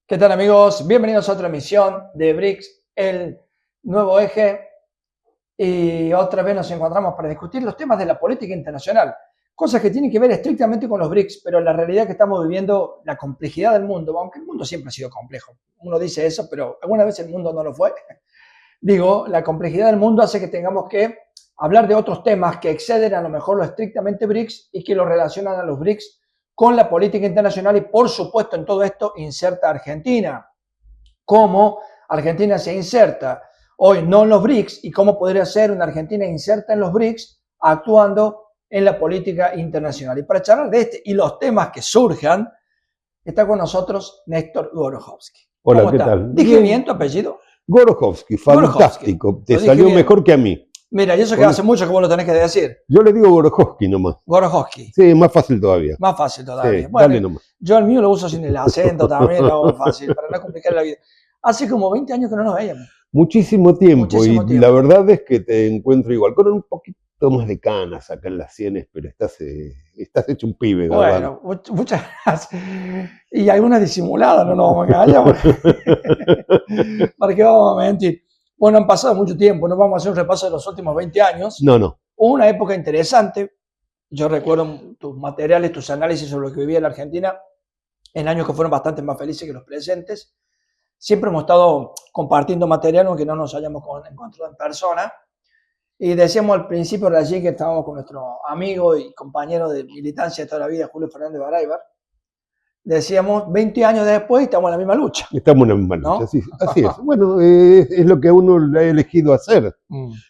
¿Qué tal, amigos? Bienvenidos a otra emisión de BRICS, el nuevo eje. Y otra vez nos encontramos para discutir los temas de la política internacional, cosas que tienen que ver estrictamente con los BRICS, pero la realidad que estamos viviendo, la complejidad del mundo, aunque el mundo siempre ha sido complejo. Uno dice eso, pero alguna vez el mundo no lo fue. Digo, la complejidad del mundo hace que tengamos que hablar de otros temas que exceden a lo mejor lo estrictamente BRICS y que lo relacionan a los BRICS con la política internacional y, por supuesto, en todo esto inserta Argentina. ¿Cómo Argentina se inserta hoy no en los BRICS y cómo podría ser una Argentina inserta en los BRICS actuando en la política internacional? Y para charlar de este y los temas que surjan, está con nosotros Néstor Gorojovsky. Hola, ¿qué tal? ¿Dije bien tu apellido? Gorojovsky, fantástico. Gorojovsky. Te salió mejor que a mí. Mira, y eso que hace mucho que vos lo tenés que decir. Yo le digo Gorojovsky nomás. Gorojovsky. Sí, más fácil todavía. Más fácil todavía. Sí, bueno, dale nomás. yo el mío lo uso sin el acento también, lo hago fácil, para no complicar la vida. Hace como 20 añños que no nos veíamos. Muchísimo tiempo. Muchísimo tiempo. La verdad es que te encuentro igual, con un poquito más de canas acá en las sienes, pero estás hecho un pibe, Gabán. Bueno, muchas gracias. Y algunas disimuladas, no nos vamos a engañar. ¿Para qué vamos a mentir? Bueno, han pasado mucho tiempo, no vamos a hacer un repaso de los últimos 20 años. No. Hubo una época interesante. Yo recuerdo tus materiales, tus análisis sobre lo que vivía la Argentina en años que fueron bastante más felices que los presentes. Siempre hemos estado compartiendo material, aunque no nos hayamos encontrado en persona. Y decíamos al principio de allí que estábamos con nuestro amigo y compañero de militancia de toda la vida, Julio Fernández Baraybar. Decíamos 20 años después y estamos en la misma lucha. Estamos en la misma lucha, ¿no? sí, así es. Bueno, es lo que a uno le ha elegido hacer.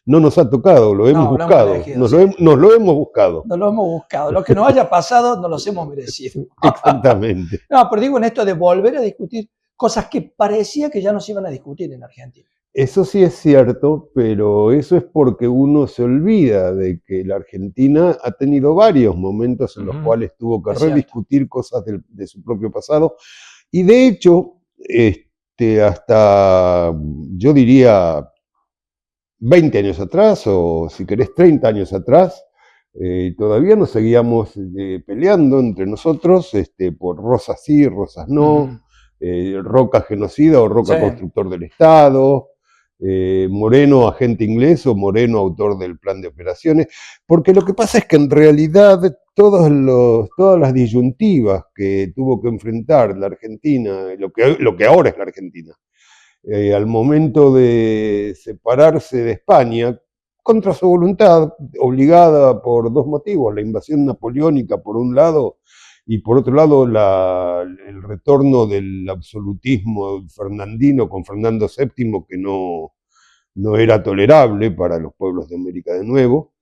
No nos ha tocado, lo hemos buscado. Nos lo hemos buscado. Nos lo hemos buscado. Lo que nos haya pasado, nos los hemos merecido. Exactamente. No, pero digo en esto de volver a discutir cosas que parecía que ya no se iban a discutir en Argentina. Eso sí es cierto, pero eso es porque uno se olvida de que la Argentina ha tenido varios momentos en los cuales tuvo que rediscutir cosas de su propio pasado. Y de hecho, hasta, yo diría, 20 años atrás, o si querés 30 años atrás, todavía nos seguíamos peleando entre nosotros por rosas sí, rosas no, Roca genocida o Roca constructor del Estado, Moreno agente inglés o Moreno autor del plan de operaciones, porque lo que pasa es que en realidad todas las disyuntivas que tuvo que enfrentar la Argentina, lo que ahora es la Argentina, al momento de separarse de España, contra su voluntad, obligada por dos motivos, la invasión napoleónica por un lado, y por otro lado el retorno del absolutismo fernandino con Fernando VII, que no era tolerable para los pueblos de América de nuevo.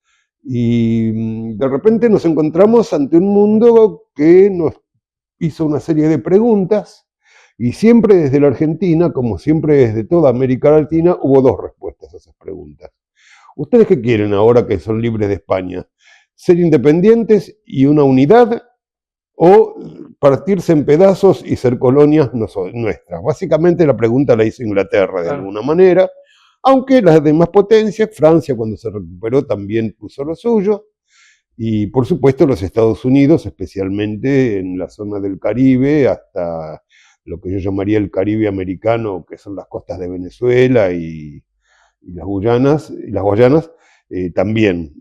Y de repente nos encontramos ante un mundo que nos hizo una serie de preguntas, y siempre desde la Argentina, como siempre desde toda América Latina, hubo dos respuestas a esas preguntas. ¿Ustedes qué quieren ahora que son libres de España? ¿Ser independientes y una unidad? ¿O partirse en pedazos y ser colonias nuestras? Básicamente la pregunta la hizo Inglaterra de alguna manera, aunque las demás potencias, Francia cuando se recuperó también puso lo suyo, y por supuesto los Estados Unidos, especialmente en la zona del Caribe, hasta lo que yo llamaría el Caribe americano, que son las costas de Venezuela y las Guayanas, también.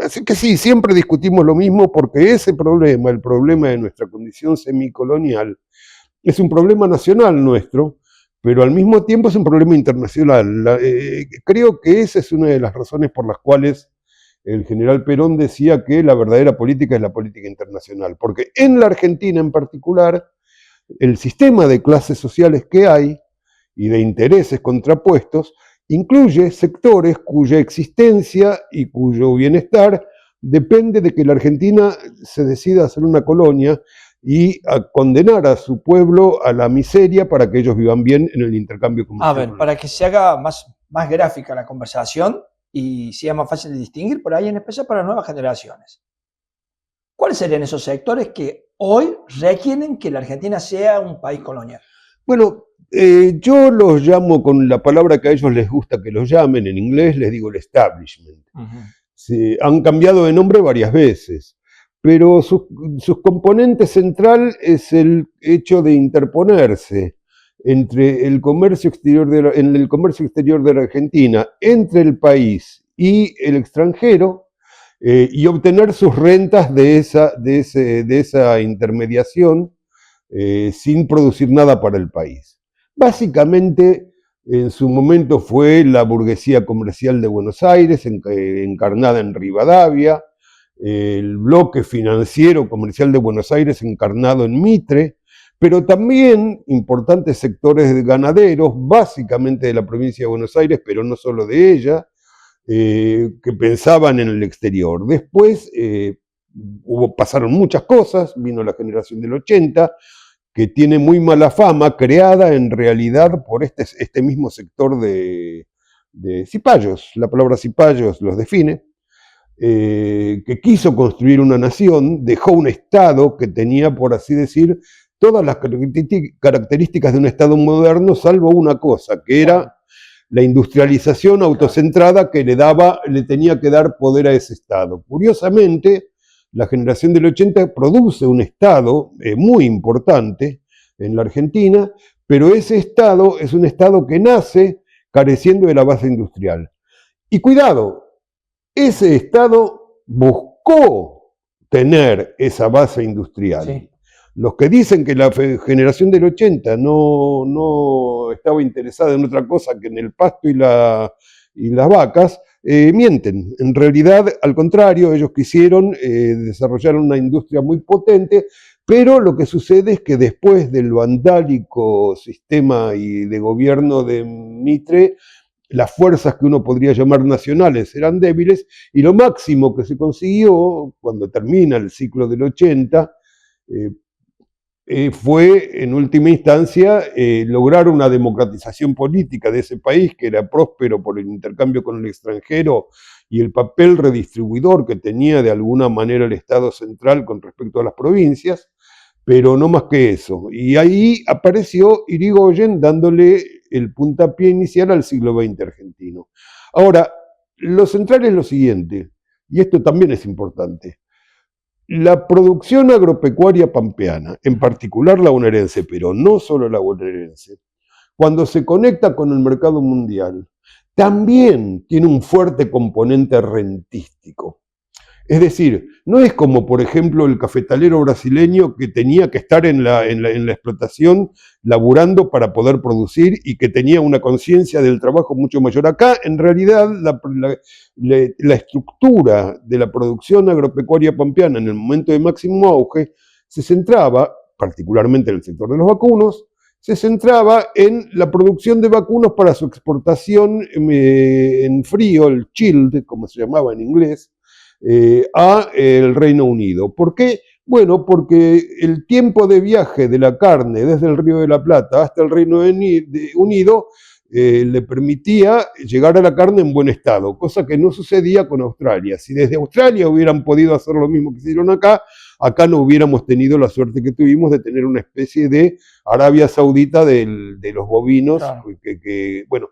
Así que sí, siempre discutimos lo mismo porque ese problema, el problema de nuestra condición semicolonial, es un problema nacional nuestro, pero al mismo tiempo es un problema internacional. Creo que esa es una de las razones por las cuales el general Perón decía que la verdadera política es la política internacional, porque en la Argentina en particular, el sistema de clases sociales que hay y de intereses contrapuestos incluye sectores cuya existencia y cuyo bienestar depende de que la Argentina se decida hacer una colonia y a condenar a su pueblo a la miseria para que ellos vivan bien en el intercambio comercial. A ver, para que se haga más gráfica la conversación y sea más fácil de distinguir, por ahí en especial para las nuevas generaciones. ¿Cuáles serían esos sectores que hoy requieren que la Argentina sea un país colonial? Bueno, yo los llamo con la palabra que a ellos les gusta que los llamen, en inglés les digo el establishment. Sí, han cambiado de nombre varias veces, pero su componente central es el hecho de interponerse entre el comercio exterior en el comercio exterior de la Argentina, entre el país y el extranjero, y obtener sus rentas de esa intermediación sin producir nada para el país. Básicamente, en su momento fue la burguesía comercial de Buenos Aires, encarnada en Rivadavia, el bloque financiero comercial de Buenos Aires encarnado en Mitre, pero también importantes sectores ganaderos, básicamente de la provincia de Buenos Aires, pero no solo de ella, que pensaban en el exterior. Después pasaron muchas cosas, vino la generación del 80, que tiene muy mala fama, creada en realidad por este mismo sector de cipayos, la palabra cipayos los define, que quiso construir una nación, dejó un Estado que tenía, por así decir, todas las características de un Estado moderno, salvo una cosa, que era la industrialización autocentrada que le tenía que dar poder a ese Estado. Curiosamente, la generación del 80 produce un Estado muy importante en la Argentina, pero ese Estado es un Estado que nace careciendo de la base industrial. Y cuidado, ese Estado buscó tener esa base industrial. Sí. Los que dicen que la generación del 80 no estaba interesada en otra cosa que en el pasto y las vacas, mienten. En realidad, al contrario, ellos quisieron desarrollar una industria muy potente, pero lo que sucede es que después del vandálico sistema y de gobierno de Mitre, las fuerzas que uno podría llamar nacionales eran débiles, y lo máximo que se consiguió cuando termina el ciclo del 80 fue, en última instancia, lograr una democratización política de ese país, que era próspero por el intercambio con el extranjero y el papel redistribuidor que tenía de alguna manera el Estado central con respecto a las provincias, pero no más que eso. Y ahí apareció Irigoyen dándole el puntapié inicial al siglo XX argentino. Ahora, lo central es lo siguiente, y esto también es importante. La producción agropecuaria pampeana, en particular la bonaerense, pero no solo la bonaerense, cuando se conecta con el mercado mundial, también tiene un fuerte componente rentístico. Es decir, no es como, por ejemplo, el cafetalero brasileño que tenía que estar en la explotación laburando para poder producir y que tenía una conciencia del trabajo mucho mayor. Acá, en realidad, la estructura de la producción agropecuaria pampeana en el momento de máximo auge se centraba, particularmente en el sector de los vacunos, se centraba en la producción de vacunos para su exportación en frío, el chilled, como se llamaba en inglés, a el Reino Unido. ¿Por qué? Bueno, porque el tiempo de viaje de la carne desde el Río de la Plata hasta el Reino Unido le permitía llegar a la carne en buen estado, cosa que no sucedía con Australia. Si desde Australia hubieran podido hacer lo mismo que hicieron acá no hubiéramos tenido la suerte que tuvimos de tener una especie de Arabia Saudita de los bovinos, claro. Bueno,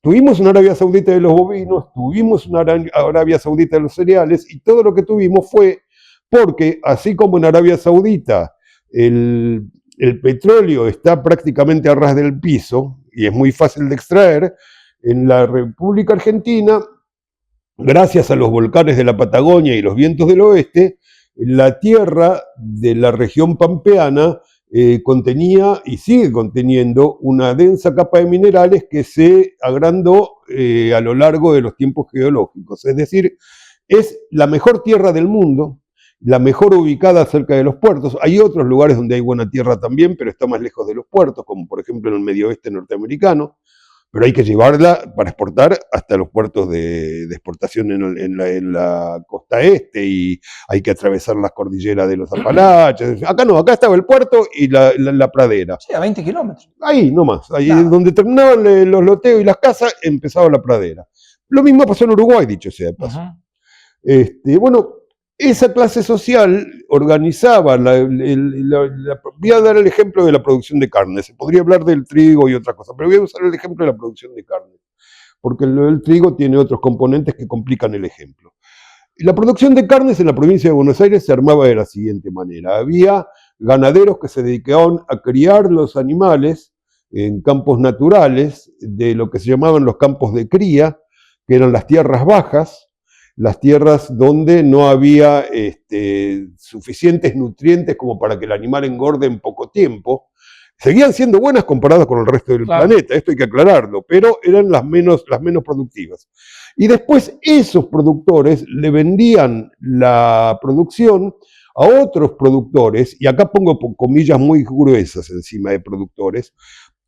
tuvimos una Arabia Saudita de los bovinos, tuvimos una Arabia Saudita de los cereales, y todo lo que tuvimos fue porque, así como en Arabia Saudita el petróleo está prácticamente a ras del piso y es muy fácil de extraer, en la República Argentina, gracias a los volcanes de la Patagonia y los vientos del oeste, la tierra de la región pampeana contenía y sigue conteniendo una densa capa de minerales que se agrandó a lo largo de los tiempos geológicos. Es decir, es la mejor tierra del mundo, la mejor ubicada cerca de los puertos. Hay otros lugares donde hay buena tierra también, pero está más lejos de los puertos, como por ejemplo en el medio oeste norteamericano, pero hay que llevarla para exportar hasta los puertos de exportación en la costa este, y hay que atravesar las cordilleras de los Apalaches. Acá no, acá estaba el puerto y la pradera. Sí, a 20 kilómetros. Ahí nomás, ahí donde terminaban los loteos y las casas, empezaba la pradera. Lo mismo pasó en Uruguay, dicho sea de paso. Bueno, esa clase social organizaba, voy a dar el ejemplo de la producción de carne, se podría hablar del trigo y otra cosa, pero voy a usar el ejemplo de la producción de carne, porque el trigo tiene otros componentes que complican el ejemplo. La producción de carnes en la provincia de Buenos Aires se armaba de la siguiente manera: había ganaderos que se dedicaban a criar los animales en campos naturales de lo que se llamaban los campos de cría, que eran las tierras bajas, las tierras donde no había suficientes nutrientes como para que el animal engorde en poco tiempo. Seguían siendo buenas comparadas con el resto del planeta, esto hay que aclararlo, pero eran las menos productivas. Y después esos productores le vendían la producción a otros productores, y acá pongo comillas muy gruesas encima de productores,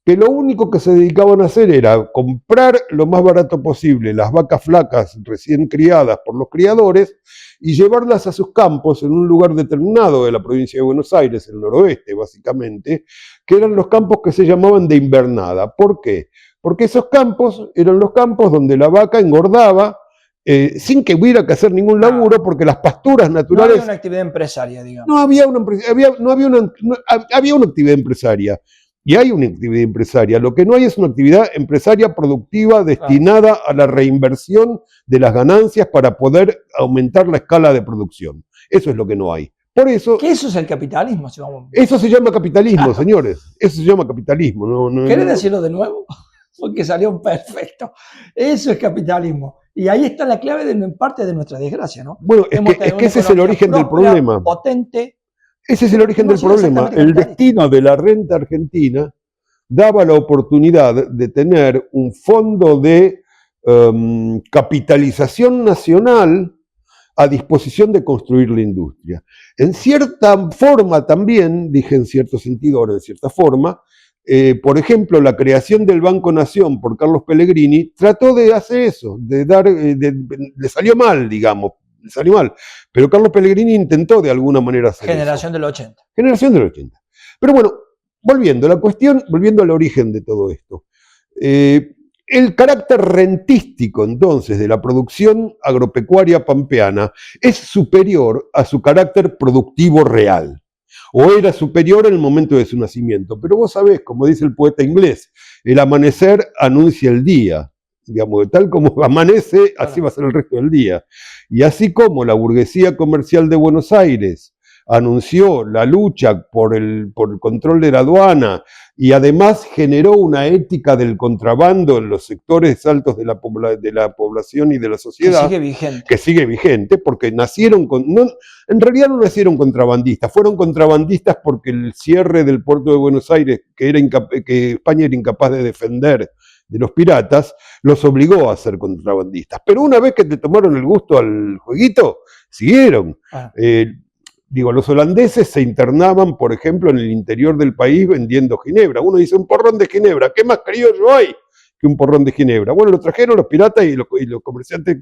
que lo único que se dedicaban a hacer era comprar lo más barato posible las vacas flacas recién criadas por los criadores y llevarlas a sus campos en un lugar determinado de la provincia de Buenos Aires, el noroeste básicamente, que eran los campos que se llamaban de invernada. ¿Por qué? Porque esos campos eran los campos donde la vaca engordaba sin que hubiera que hacer ningún laburo, porque las pasturas naturales... No había una actividad empresaria, digamos. Había una actividad empresaria. Y hay una actividad empresaria. Lo que no hay es una actividad empresaria productiva destinada a la reinversión de las ganancias para poder aumentar la escala de producción. Eso es lo que no hay. Por eso... ¿Qué eso es el capitalismo? Eso se llama capitalismo, señores. Eso se llama capitalismo. ¿Querés decirlo de nuevo? Porque salió perfecto. Eso es capitalismo. Y ahí está la clave en parte de nuestra desgracia, ¿no? Bueno, es que ese es el origen del problema. Potente. Ese es el origen del problema. El destino de la renta argentina daba la oportunidad de tener un fondo de capitalización nacional a disposición de construir la industria. En cierta forma también, dije en cierto sentido, ahora en cierta forma, por ejemplo, la creación del Banco Nación por Carlos Pellegrini trató de hacer eso, le salió mal, digamos. Salió mal, pero Carlos Pellegrini intentó de alguna manera hacer Generación del 80. Generación del 80. Pero bueno, volviendo al origen de todo esto. El carácter rentístico, entonces, de la producción agropecuaria pampeana es superior a su carácter productivo real, o era superior en el momento de su nacimiento. Pero vos sabés, como dice el poeta inglés, el amanecer anuncia el día. Digamos, tal como amanece, así va a ser el resto del día. Y así como la burguesía comercial de Buenos Aires anunció la lucha por el control de la aduana y además generó una ética del contrabando en los sectores altos de la población y de la sociedad, que sigue vigente, porque nacieron en realidad no nacieron contrabandistas, fueron contrabandistas porque el cierre del puerto de Buenos Aires, que España era incapaz de defender de los piratas, los obligó a ser contrabandistas. Pero una vez que te tomaron el gusto al jueguito, siguieron. Los holandeses se internaban, por ejemplo, en el interior del país vendiendo ginebra. Uno dice, un porrón de ginebra, ¿qué más criollo hay que un porrón de ginebra? Bueno, lo trajeron los piratas y los comerciantes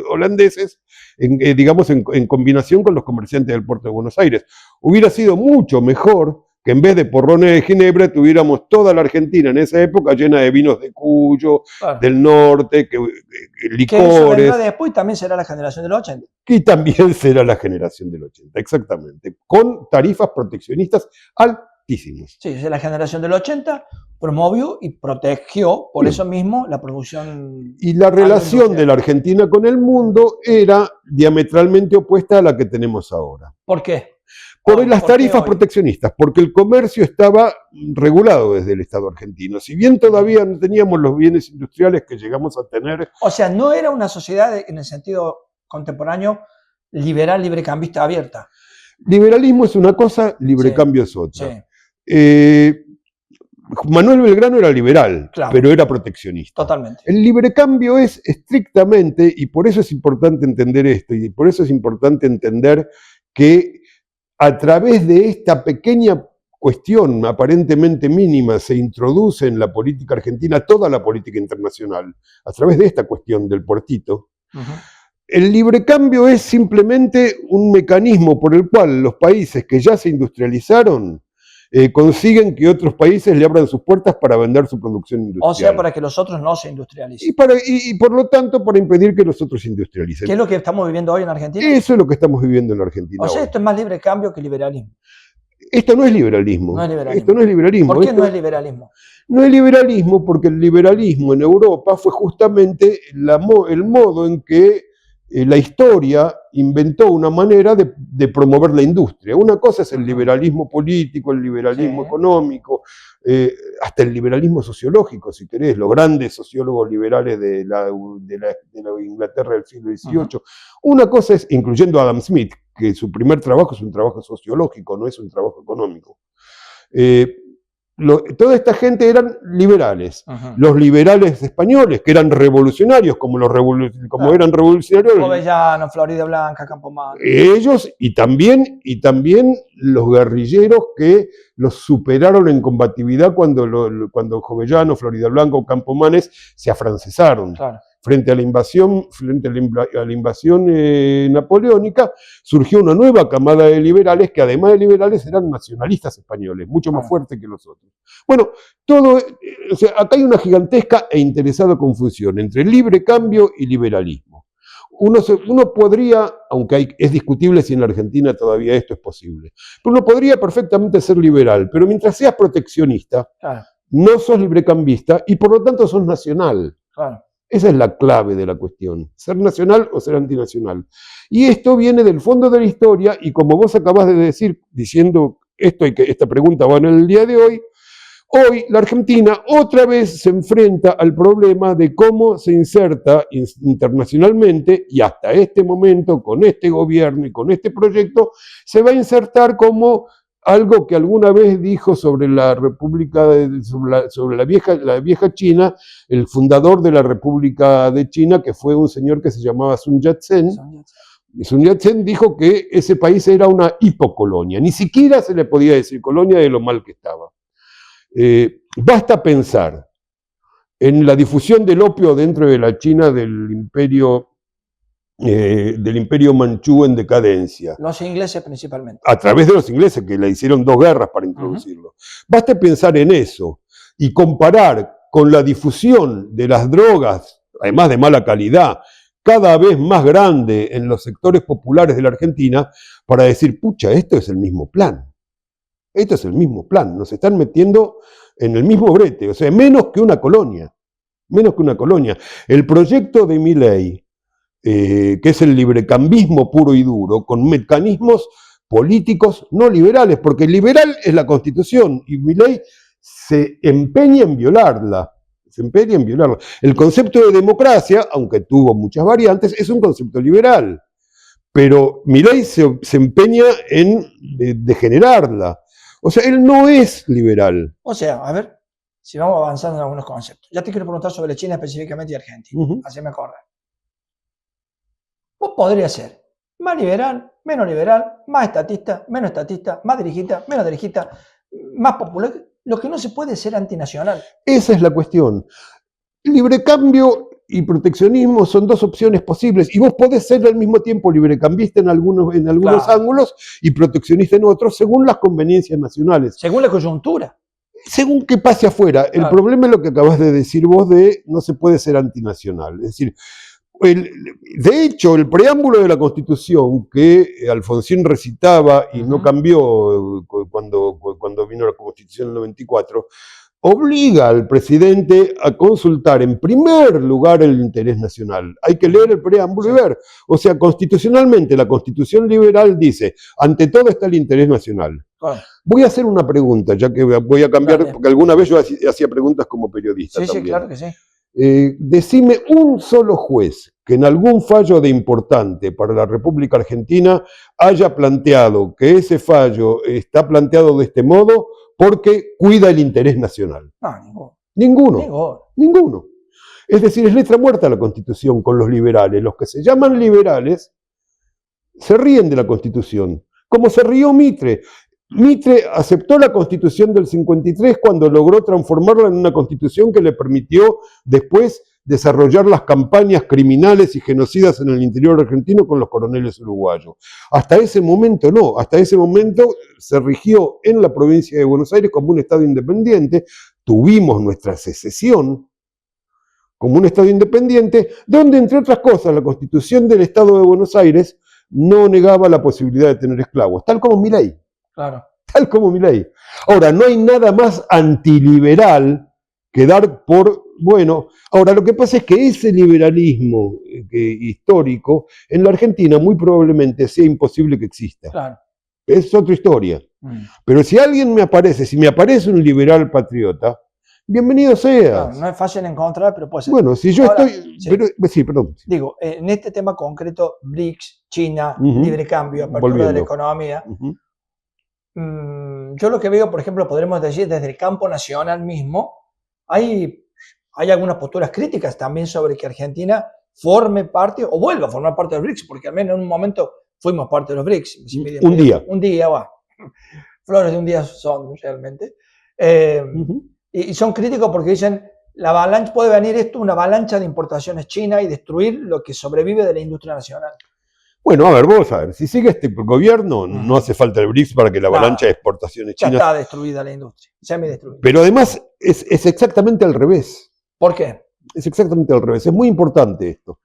holandeses, en combinación con los comerciantes del puerto de Buenos Aires. Hubiera sido mucho mejor que en vez de porrones de ginebra tuviéramos toda la Argentina en esa época llena de vinos de Cuyo, del norte, licores. Que eso después también será la generación del 80. Y también será la generación del 80, exactamente, con tarifas proteccionistas altísimas. Sí, la generación del 80 promovió y protegió, por eso mismo, la producción. Y la relación de la Argentina con el mundo era diametralmente opuesta a la que tenemos ahora. ¿Por qué? Por las tarifas proteccionistas, porque el comercio estaba regulado desde el Estado argentino. Si bien todavía no teníamos los bienes industriales que llegamos a tener... O sea, no era una sociedad, en el sentido contemporáneo, liberal, librecambista, abierta. Liberalismo es una cosa, librecambio es otra. Sí. Manuel Belgrano era liberal, pero era proteccionista. Totalmente. El librecambio es estrictamente, y por eso es importante entender esto, y por eso es importante entender que a través de esta pequeña cuestión aparentemente mínima se introduce en la política argentina toda la política internacional, a través de esta cuestión del puertito. El librecambio es simplemente un mecanismo por el cual los países que ya se industrializaron consiguen que otros países le abran sus puertas para vender su producción industrial. O sea, para que los otros no se industrialicen. Y por lo tanto, para impedir que los otros se industrialicen. ¿Qué es lo que estamos viviendo hoy en Argentina? Eso es lo que estamos viviendo en Argentina. O sea, esto es más libre cambio que liberalismo. Esto no es liberalismo. No es liberalismo. Esto no es liberalismo. ¿Por qué no es liberalismo? No es liberalismo porque el liberalismo en Europa fue justamente el modo en que la historia inventó una manera de promover la industria. Una cosa es el liberalismo político, el liberalismo económico, hasta el liberalismo sociológico, si querés, los grandes sociólogos liberales de la Inglaterra del siglo XVIII. Una cosa es, incluyendo a Adam Smith, que su primer trabajo es un trabajo sociológico, no es un trabajo económico. Toda esta gente eran liberales. Los liberales españoles, que eran revolucionarios, como eran revolucionarios. Jovellanos, Floridablanca, Campomanes. Ellos y también los guerrilleros que los superaron en combatividad cuando Jovellanos, Floridablanca o Campomanes se afrancesaron. Claro. Frente a la invasión napoleónica, surgió una nueva camada de liberales que además de liberales eran nacionalistas españoles, mucho más fuertes que los otros. Bueno, acá hay una gigantesca e interesada confusión entre libre cambio y liberalismo. Uno podría, aunque es discutible si en la Argentina todavía esto es posible, pero uno podría perfectamente ser liberal, pero mientras seas proteccionista, no sos librecambista y por lo tanto sos nacional. Claro. Esa es la clave de la cuestión, ser nacional o ser antinacional. Y esto viene del fondo de la historia, y como vos acabás de decir, diciendo esto y que esta pregunta va en el día de hoy la Argentina otra vez se enfrenta al problema de cómo se inserta internacionalmente, y hasta este momento, con este gobierno y con este proyecto, se va a insertar como algo que alguna vez dijo sobre la República, sobre la vieja China, el fundador de la República de China, que fue un señor que se llamaba Sun Yat-sen. Sun Yat-sen dijo que ese país era una hipocolonia, ni siquiera se le podía decir colonia de lo mal que estaba. Basta pensar en la difusión del opio dentro de la China del imperio manchú en decadencia. Los ingleses principalmente. A través de los ingleses, que le hicieron 2 guerras para introducirlo. Basta pensar en eso y comparar con la difusión de las drogas, además de mala calidad, cada vez más grande en los sectores populares de la Argentina, para decir, pucha, esto es el mismo plan. Esto es el mismo plan. Nos están metiendo en el mismo brete, o sea, menos que una colonia. Menos que una colonia. El proyecto de Milei, que es el librecambismo puro y duro, con mecanismos políticos no liberales, porque liberal es la Constitución y Milei se empeña en violarla. El concepto de democracia, aunque tuvo muchas variantes, es un concepto liberal, pero Milei se empeña en degenerarla. O sea, él no es liberal. O sea, a ver, si vamos avanzando en algunos conceptos. Ya te quiero preguntar sobre China específicamente y Argentina. Así me corre. Vos podrías ser más liberal, menos liberal, más estatista, menos estatista, más dirigista, menos dirigista, más popular. Lo que no se puede es ser antinacional. Esa es la cuestión. Librecambio y proteccionismo son 2 opciones posibles, y vos podés ser al mismo tiempo librecambista en algunos ángulos y proteccionista en otros, según las conveniencias nacionales. Según la coyuntura. Según qué pase afuera. Claro. El problema es lo que acabas de decir vos de no se puede ser antinacional. Es decir, de hecho, el preámbulo de la Constitución que Alfonsín recitaba y no cambió cuando vino la Constitución del 94, obliga al presidente a consultar en primer lugar el interés nacional. Hay que leer el preámbulo y ver. O sea, constitucionalmente, la Constitución liberal dice, ante todo está el interés nacional. Voy a hacer una pregunta, ya que voy a cambiar, porque alguna vez yo hacía preguntas como periodista también. Sí, claro que sí. Decime un solo juez que en algún fallo de importante para la República Argentina haya planteado que ese fallo está planteado de este modo porque cuida el interés nacional. No, Ninguno. Es decir, es letra muerta la Constitución con los liberales. Los que se llaman liberales se ríen de la Constitución, como se rió Mitre. Mitre aceptó la Constitución del 53 cuando logró transformarla en una Constitución que le permitió después desarrollar las campañas criminales y genocidas en el interior argentino con los coroneles uruguayos. Hasta ese momento no, hasta ese momento se rigió en la provincia de Buenos Aires como un Estado independiente, tuvimos nuestra secesión como un Estado independiente, donde entre otras cosas la Constitución del Estado de Buenos Aires no negaba la posibilidad de tener esclavos, tal como Milei. Claro. Tal como Milei. Ahora, no hay nada más antiliberal que dar por Bueno, ahora lo que pasa es que ese liberalismo histórico en la Argentina muy probablemente sea imposible que exista. Claro. Es otra historia. Pero si alguien me aparece, si me aparece un liberal patriota, bienvenido sea. Claro, no es fácil encontrar, pero puede ser. Bueno, si yo Ahora, estoy... Pero, sí, perdón. Digo, en este tema concreto, BRICS, China, libre cambio, apertura de la economía, yo lo que veo, por ejemplo, podremos decir desde el campo nacional mismo, hay algunas posturas críticas también sobre que Argentina forme parte o vuelva a formar parte de los BRICS, porque al menos en un momento fuimos parte de los BRICS. Un día. Un día, va. Flores de un día son realmente. Y son críticos porque dicen, la avalancha, puede venir esto, una avalancha de importaciones chinas y destruir lo que sobrevive de la industria nacional. Bueno, a ver, si sigue este gobierno, no hace falta el BRICS para que la avalancha de exportaciones chinas... Ya está destruida la industria, semi-destruida. Pero además es exactamente al revés. ¿Por qué? Es exactamente al revés, es muy importante esto.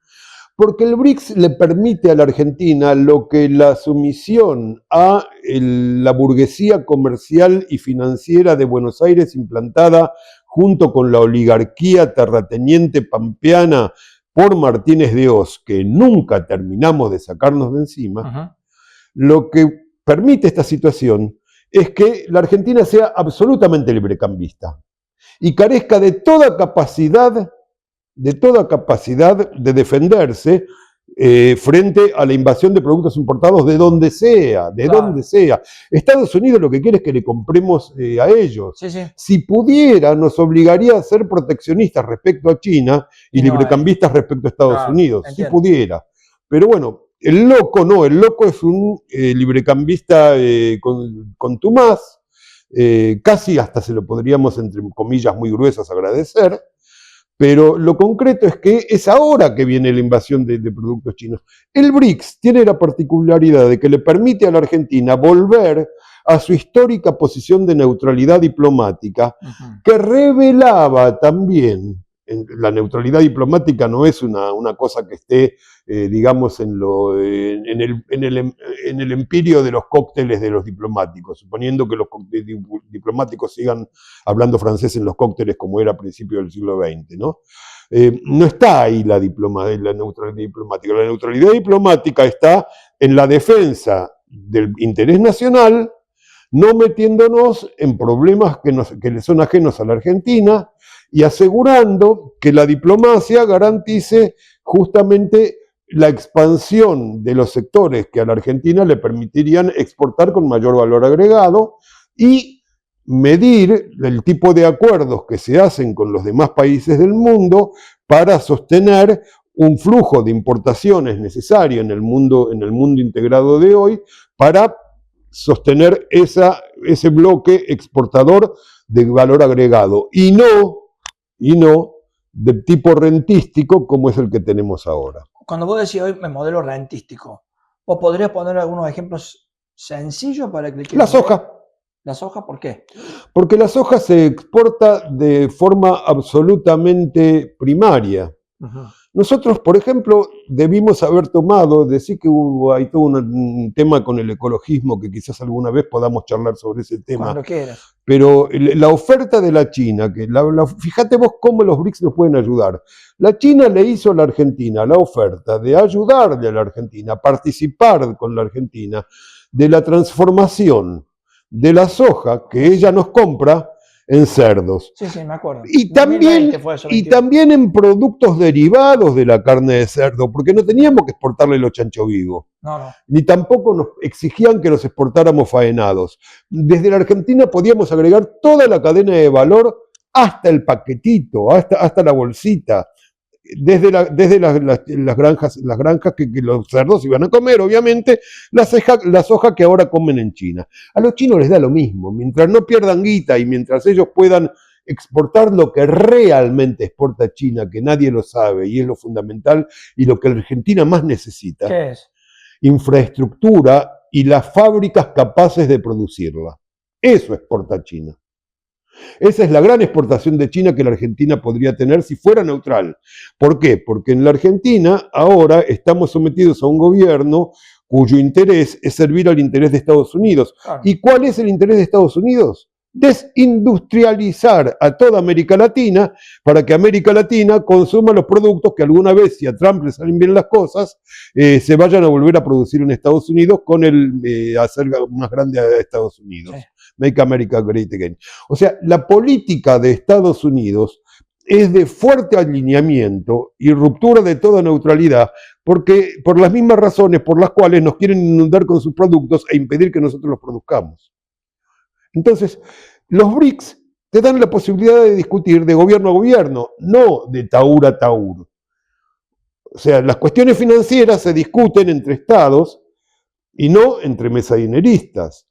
Porque el BRICS le permite a la Argentina lo que la sumisión a la burguesía comercial y financiera de Buenos Aires implantada junto con la oligarquía terrateniente pampeana por Martínez de Oz, que nunca terminamos de sacarnos de encima, lo que permite esta situación es que la Argentina sea absolutamente librecambista y carezca de toda capacidad de defenderse frente a la invasión de productos importados de donde sea, donde sea. Estados Unidos lo que quiere es que le compremos a ellos. Sí, sí. Si pudiera, nos obligaría a ser proteccionistas respecto a China y librecambistas respecto a Estados Unidos, entiendo. Si pudiera. Pero bueno, el loco es un librecambista contumaz, casi hasta se lo podríamos, entre comillas muy gruesas, agradecer. Pero lo concreto es que es ahora que viene la invasión de productos chinos. El BRICS tiene la particularidad de que le permite a la Argentina volver a su histórica posición de neutralidad diplomática, que revelaba también, la neutralidad diplomática no es una cosa que esté, digamos, en el empirio de los cócteles de los diplomáticos, suponiendo que los diplomáticos sigan hablando francés en los cócteles como era a principios del siglo XX, ¿no? No está ahí la neutralidad diplomática. La neutralidad diplomática está en la defensa del interés nacional, no metiéndonos en problemas que le son ajenos a la Argentina y asegurando que la diplomacia garantice justamente la expansión de los sectores que a la Argentina le permitirían exportar con mayor valor agregado y medir el tipo de acuerdos que se hacen con los demás países del mundo para sostener un flujo de importaciones necesario en el mundo integrado de hoy para sostener ese bloque exportador de valor agregado y no de tipo rentístico como es el que tenemos ahora. Cuando vos decís hoy modelo rentístico, ¿vos podrías poner algunos ejemplos sencillos para que... La soja. ¿La soja por qué? Porque la soja se exporta de forma absolutamente primaria. Nosotros, por ejemplo, debimos haber tomado, decir que hay todo un tema con el ecologismo que quizás alguna vez podamos charlar sobre ese tema. Cuando quieras. Pero la oferta de la China, fíjate vos cómo los BRICS nos pueden ayudar. La China le hizo a la Argentina la oferta de ayudarle a la Argentina, a participar con la Argentina de la transformación de la soja que ella nos compra en cerdos. Sí, me acuerdo. Y también en productos derivados de la carne de cerdo, porque no teníamos que exportarle los chancho vivos. No. Ni tampoco nos exigían que los exportáramos faenados. Desde la Argentina podíamos agregar toda la cadena de valor hasta el paquetito, hasta la bolsita. Desde las granjas que los cerdos iban a comer, obviamente, la soja que ahora comen en China. A los chinos les da lo mismo, mientras no pierdan guita y mientras ellos puedan exportar lo que realmente exporta China, que nadie lo sabe y es lo fundamental y lo que la Argentina más necesita. ¿Qué es? Infraestructura y las fábricas capaces de producirla. Eso exporta China. Esa es la gran exportación de China que la Argentina podría tener si fuera neutral. ¿Por qué? Porque en la Argentina ahora estamos sometidos a un gobierno cuyo interés es servir al interés de Estados Unidos. Claro. ¿Y cuál es el interés de Estados Unidos? desindustrializar a toda América Latina para que América Latina consuma los productos que alguna vez, si a Trump le salen bien las cosas, se vayan a volver a producir en Estados Unidos con el hacer más grande a Estados Unidos. Sí. Make America Great Again. O sea, la política de Estados Unidos es de fuerte alineamiento y ruptura de toda neutralidad, porque por las mismas razones por las cuales nos quieren inundar con sus productos e impedir que nosotros los produzcamos. Entonces, los BRICS te dan la posibilidad de discutir de gobierno a gobierno, no de taur a taur. O sea, las cuestiones financieras se discuten entre estados y no entre mesadineristas.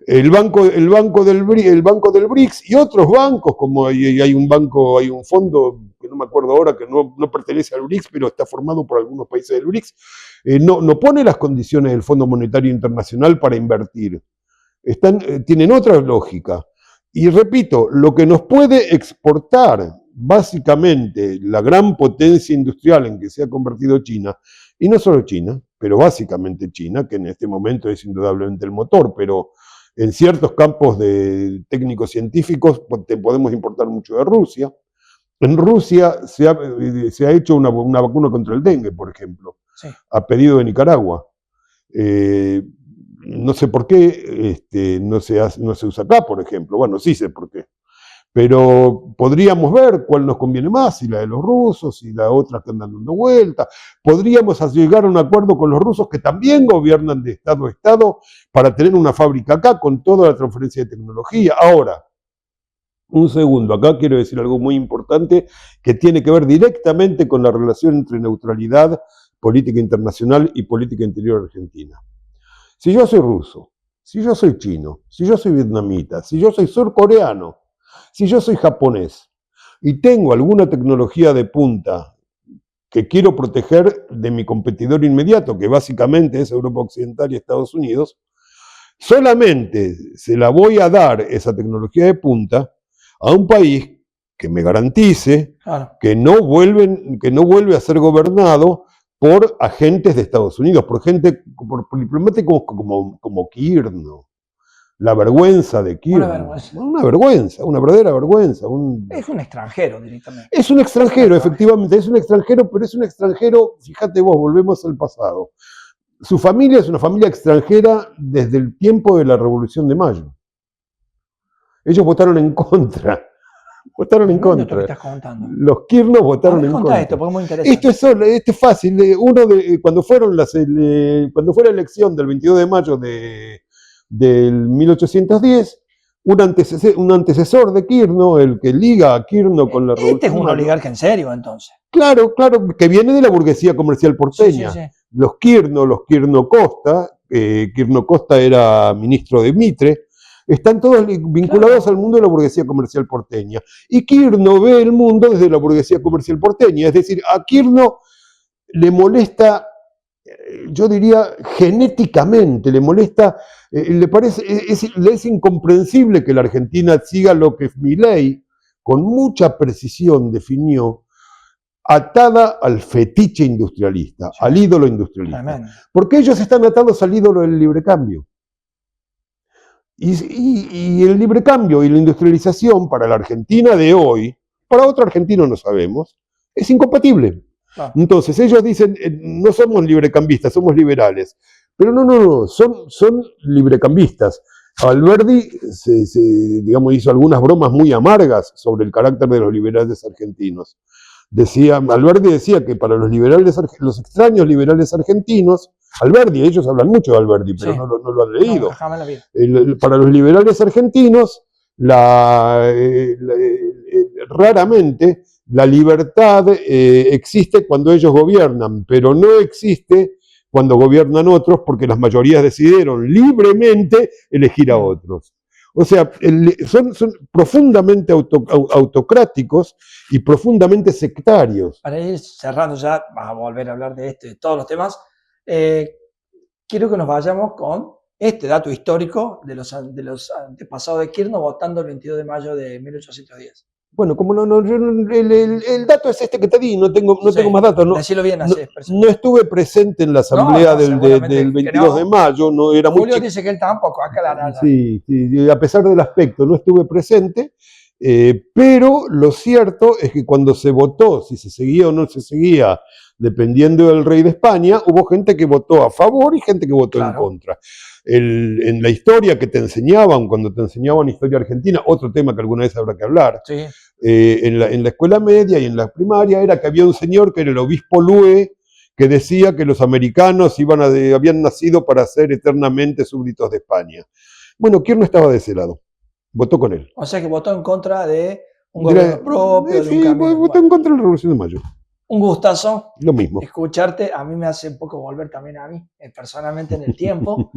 El banco del BRICS y otros bancos, como hay un fondo que no me acuerdo ahora, que no pertenece al BRICS, pero está formado por algunos países del BRICS, no pone las condiciones del Fondo Monetario Internacional para invertir. Tienen otra lógica. Y repito, lo que nos puede exportar básicamente la gran potencia industrial en que se ha convertido China, y no solo China, pero básicamente China, que en este momento es indudablemente el motor, pero en ciertos campos de técnicos científicos podemos importar mucho de Rusia. En Rusia se ha hecho una vacuna contra el dengue, por ejemplo, sí, a pedido de Nicaragua. No sé por qué no se usa acá, por ejemplo. Bueno, sí sé por qué. Pero podríamos ver cuál nos conviene más, si la de los rusos, si la otra que andan dando vuelta. Podríamos llegar a un acuerdo con los rusos que también gobiernan de estado a estado para tener una fábrica acá con toda la transferencia de tecnología. Ahora, un segundo, acá quiero decir algo muy importante que tiene que ver directamente con la relación entre neutralidad, política internacional y política interior argentina. Si yo soy ruso, si yo soy chino, si yo soy vietnamita, si yo soy surcoreano, si yo soy japonés y tengo alguna tecnología de punta que quiero proteger de mi competidor inmediato, que básicamente es Europa Occidental y Estados Unidos, solamente se la voy a dar esa tecnología de punta a un país que me garantice que no vuelve a ser gobernado por agentes de Estados Unidos, por diplomáticos como Kirchner. La vergüenza de Kirchner. Una verdadera vergüenza. Es un extranjero directamente. Es un extranjero, efectivamente, es un extranjero, pero es un extranjero, fíjate vos, volvemos al pasado. Su familia es una familia extranjera desde el tiempo de la Revolución de Mayo. Ellos votaron en contra. Votaron en contra. Los Kirchner votaron en contra. Esto, porque es muy interesante. Esto es fácil. Cuando fue la elección del 22 de mayo del 1810, un antecesor de Kirchner, el que liga a Kirchner con la revolución. Este es un oligarca en serio, entonces. Claro, que viene de la burguesía comercial porteña. Sí. Los Kirchner Costa, Kirchner Costa era ministro de Mitre, están todos vinculados al mundo de la burguesía comercial porteña. Y Kirchner ve el mundo desde la burguesía comercial porteña. Es decir, a Kirchner le molesta, yo diría genéticamente, le molesta, le es incomprensible que la Argentina siga lo que Milei con mucha precisión definió, atada al fetiche industrialista, al ídolo industrialista. Amen. Porque ellos están atados al ídolo del libre cambio. Y el libre cambio y la industrialización para la Argentina de hoy, para otro argentino no sabemos, es incompatible. Entonces ellos dicen, no somos librecambistas, somos liberales. Pero no, son librecambistas. Alberdi hizo algunas bromas muy amargas sobre el carácter de los liberales argentinos. Alberdi decía que para los extraños liberales argentinos, Alberdi, ellos hablan mucho de Alberdi, pero sí, no lo han leído. Para los liberales argentinos, raramente la libertad existe cuando ellos gobiernan, pero no existe cuando gobiernan otros, porque las mayorías decidieron libremente elegir a otros. O sea, son profundamente autocráticos y profundamente sectarios. Para ir cerrando ya, vamos a volver a hablar de esto y de todos los temas, quiero que nos vayamos con este dato histórico de los antepasados de Kirchner votando el 22 de mayo de 1810. Bueno, como el dato es este que te di, no tengo más datos. No, decilo bien así. no estuve presente en la asamblea del 22 de mayo, no era muy Julio dice que él tampoco, acá sí, a pesar del aspecto, no estuve presente, pero lo cierto es que cuando se votó, si se seguía o no se seguía, dependiendo del rey de España, hubo gente que votó a favor y gente que votó en contra. En la historia que te enseñaban, cuando te enseñaban historia argentina, otro tema que alguna vez habrá que hablar, sí. En la escuela media y en la primaria, era que había un señor que era el obispo Lue, que decía que los americanos habían nacido para ser eternamente súbditos de España. Bueno, ¿quién no estaba de ese lado? Votó con él. O sea que votó en contra de un gobierno propio. Sí, votó en contra de la Revolución de Mayo. Un gustazo. Lo mismo. Escucharte, a mí me hace un poco volver también a mí, personalmente en el tiempo,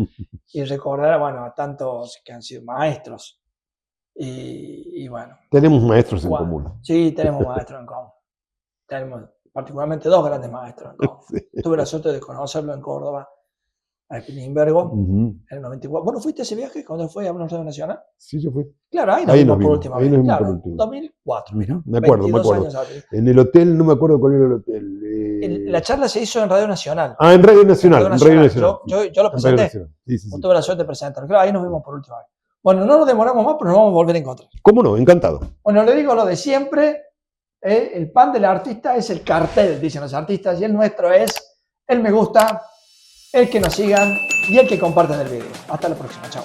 y recordar, bueno, a tantos que han sido maestros. Y bueno. Tenemos maestros en común. Sí, tenemos maestros en común. Tenemos particularmente dos grandes maestros en común. Sí. Tuve la suerte de conocerlo en Córdoba, a Limbergo, en el 94. ¿Vos no fuiste a ese viaje cuando fue a una Radio Nacional? Sí, yo fui. Claro, ahí nos vimos por última vez. Claro, 2004, mira. Me acuerdo. Años en el hotel, no me acuerdo cuál era el hotel. La charla se hizo en Radio Nacional. Ah, en Radio Nacional. Yo lo presenté. Sí. Tuve la suerte de presentarlo. Claro, ahí nos vimos por última vez. Bueno, no nos demoramos más, pero nos vamos a volver a encontrar. ¿Cómo no? Encantado. Bueno, le digo lo de siempre. El pan del artista es el cartel, dicen los artistas, y el nuestro es el me gusta, el que nos sigan y el que compartan el video. Hasta la próxima. Chao.